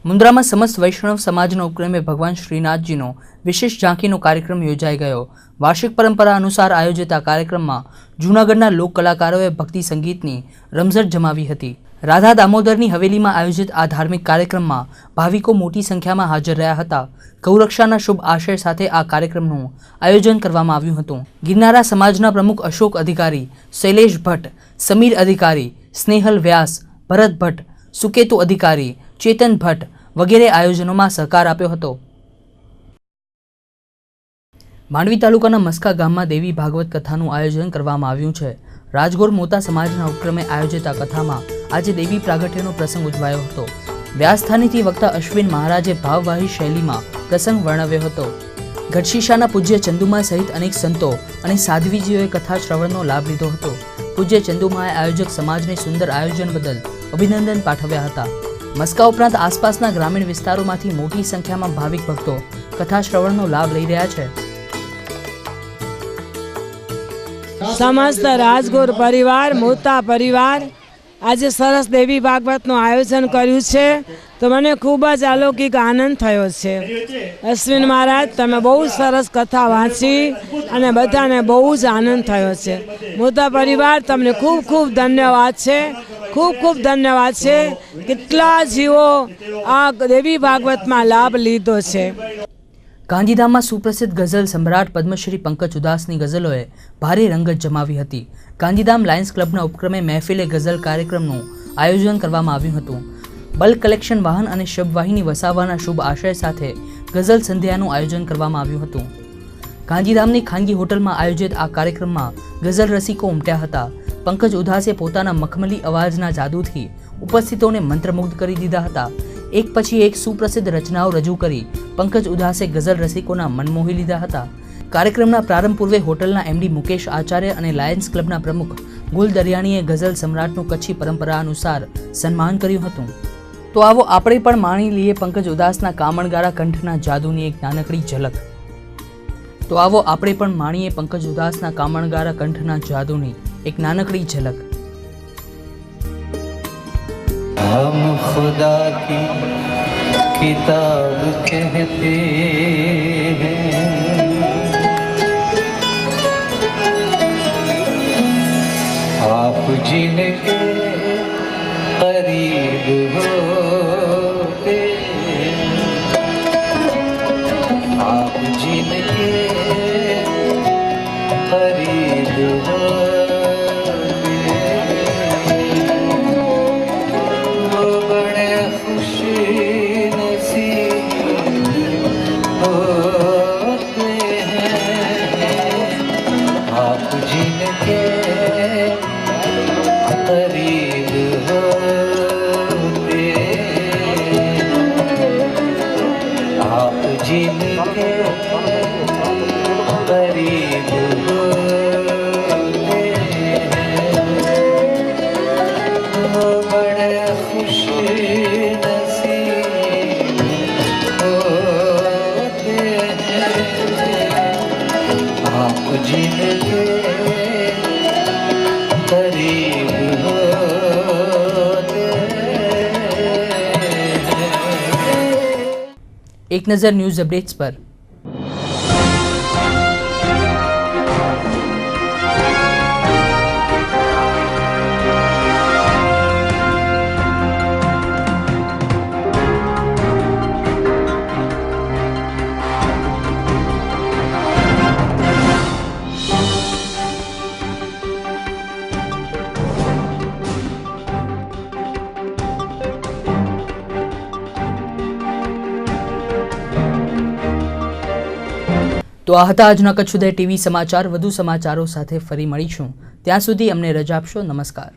મુન્દ્રામાં સમસ્ત વૈષ્ણવ સમાજના ઉપક્રમે ભગવાન શ્રીનાથજીનો વિશેષ ઝાંખીનો કાર્યક્રમ યોજાઈ ગયો। વાર્ષિક પરંપરા અનુસાર આયોજિત આ કાર્યક્રમમાં જૂનાગઢના લોક કલાકારોએ ભક્તિ સંગીતની રમઝટ જમાવી હતી। રાધા દામોદરની હવેલીમાં આયોજિત આ ધાર્મિક કાર્યક્રમમાં ભાવિકો મોટી સંખ્યામાં હાજર રહ્યા હતા। ગૌરક્ષાના શુભ આશય સાથે આ કાર્યક્રમનું આયોજન કરવામાં આવ્યું હતું। ગિરનારા સમાજના પ્રમુખ અશોક અધિકારી, શૈલેષ ભટ્ટ, સમીર અધિકારી, સ્નેહલ વ્યાસ, ભરત ભટ્ટ, સુકેતુ અધિકારી, ચેતન ભટ્ટ વગેરે આયોજનોમાં સહકાર આપ્યો હતો। માંડવી તાલુકાના મસ્કા ગામમાં દેવી ભાગવત કથાનું આયોજન કરવામાં આવ્યું છે। રાજગોર મોતા સમાજના ઉપક્રમે આયોજિત આ કથામાં આજે દેવી પ્રાગટ્યનો પ્રસંગ ઉજવાયો હતો। વ્યાસસ્થાનેથી વક્તા અશ્વિન મહારાજે ભાવવાહી શૈલીમાં પ્રસંગ વર્ણવ્યો હતો। ગઢશીશાના પૂજ્ય ચંદુમા સહિત અનેક સંતો અને સાધ્વીજીઓએ કથા શ્રવણનો લાભ લીધો હતો। પૂજ્ય ચંદુમાએ આયોજક સમાજને સુંદર આયોજન બદલ અભિનંદન પાઠવ્યા હતા। મસ્કા ઉપરાંત આસપાસના ગ્રામીણ વિસ્તારોમાંથી મોટી સંખ્યામાં ભાવિક ભક્તો કથા શ્રવણનો લાભ લઈ રહ્યા છે। समस्त राजगोर परिवार मोता परिवार आज सरस देवी भागवतનું आयोजन કર્યું છે તો મને ખૂબ જ અલૌકિક આનંદ થયો છે। અશ્વિન મહારાજ તમે બહુ સરસ કથા વાંચી અને બધાને બહુ જ આનંદ થયો છે। મોટા પરિવાર તમને ખૂબ ખૂબ ધન્યવાદ છે, ખૂબ ખૂબ ધન્યવાદ છે। કેટલા જીવો આ દેવી ભાગવતમાં લાભ લીધો છે। ગાંધીધામમાં સુપ્રસિદ્ધ ગઝલ સમ્રાટ પદ્મશ્રી પંકજ ઉદાસની ગઝલોએ ભારે રંગત જમાવી હતી। ગાંધીધામ લાયન્સ ક્લબના ઉપક્રમે મહેફિલે ગઝલ કાર્યક્રમનું આયોજન કરવામાં આવ્યું હતું। બલ્ક કલેક્શન વાહન અને શબવાહિની વસાવવાના શુભ આશય સાથે ગઝલ સંધ્યાનું આયોજન કરવામાં આવ્યું હતું। ગાંધીધામની ખાનગી હોટલમાં આયોજિત આ કાર્યક્રમમાં ગઝલ રસિકો ઉમટ્યા હતા। પંકજ ઉદાસે પોતાના મખમલી અવાજના જાદુથી ઉપસ્થિતોને મંત્રમુગ્ધ કરી દીધા હતા। એક પછી એક સુપ્રસિદ્ધ રચનાઓ રજૂ કરી પંકજ ઉદાસે ગઝલ રસિકોના મન મોહી લીધા હતા। કાર્યક્રમના પ્રારંભ પૂર્વે હોટલના એમડી મુકેશ આચાર્ય અને લાયન્સ ક્લબના પ્રમુખ ગુલ દરિયાણીએ ગઝલ સમ્રાટનું કચ્છી પરંપરા અનુસાર સન્માન કર્યું હતું। તો આવો આપણે પણ માણી લઈએ પંકજ ઉદાસના કામણગારા કંઠના જાદુની એક નાનકડી ઝલક। તો આવો આપણે પણ માણીએ પંકજ ઉદાસના કામણગારા કંઠના જાદુની એક નાનકડી ઝલક। हम खुदा की किताब कहते हैं, आप जिनके करीब होते हैं, आप जिनके करीब होते एक नज़र न्यूज़ अपडेट्स पर। તો આ હતા આજના કચ્છ ઉદય ટીવી સમાચાર। વધુ સમાચારો સાથે ફરી મળીશું, ત્યાં સુધી અમને રજા આપશો। નમસ્કાર।